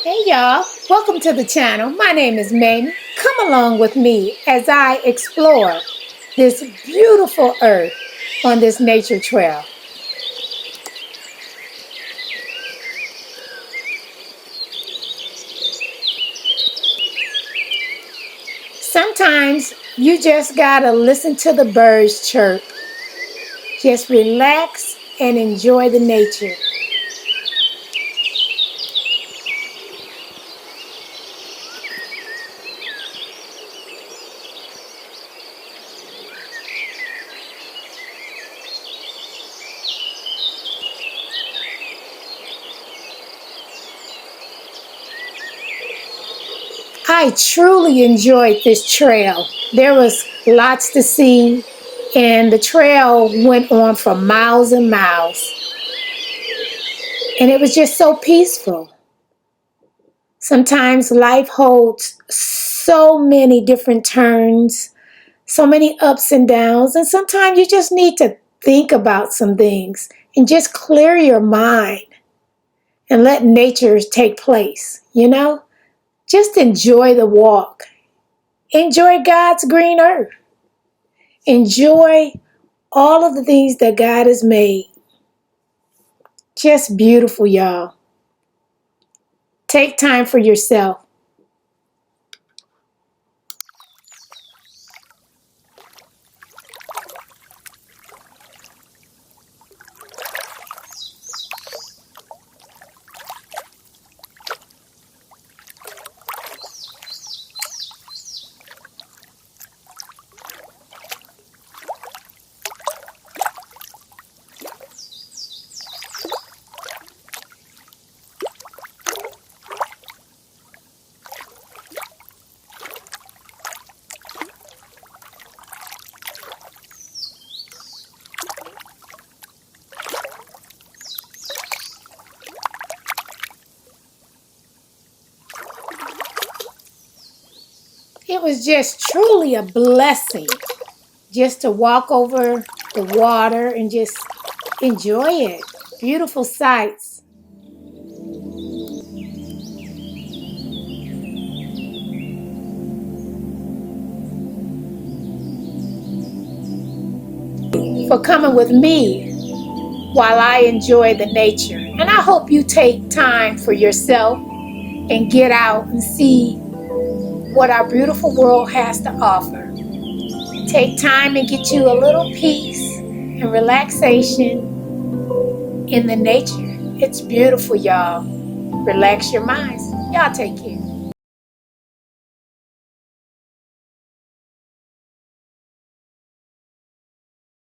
Hey y'all, welcome to the channel. My name is Mamie. Come along with me as I explore this beautiful earth on this nature trail. Sometimes you just gotta listen to the birds chirp. Just relax and enjoy the nature. I truly enjoyed this trail. There was lots to see, and the trail went on for miles and miles, and it was just so peaceful. Sometimes life holds so many different turns, so many ups and downs, and sometimes you just need to think about some things and just clear your mind and let nature take place. Just enjoy the walk. Enjoy God's green earth. Enjoy all of the things that God has made. Just beautiful, y'all. Take time for yourself. It was just truly a blessing just to walk over the water and just enjoy it. Beautiful sights. For coming with me while I enjoy the nature. And I hope you take time for yourself and get out and see what our beautiful world has to offer. Take time and get you a little peace and relaxation in the nature. It's beautiful, y'all. Relax your minds. Y'all take care.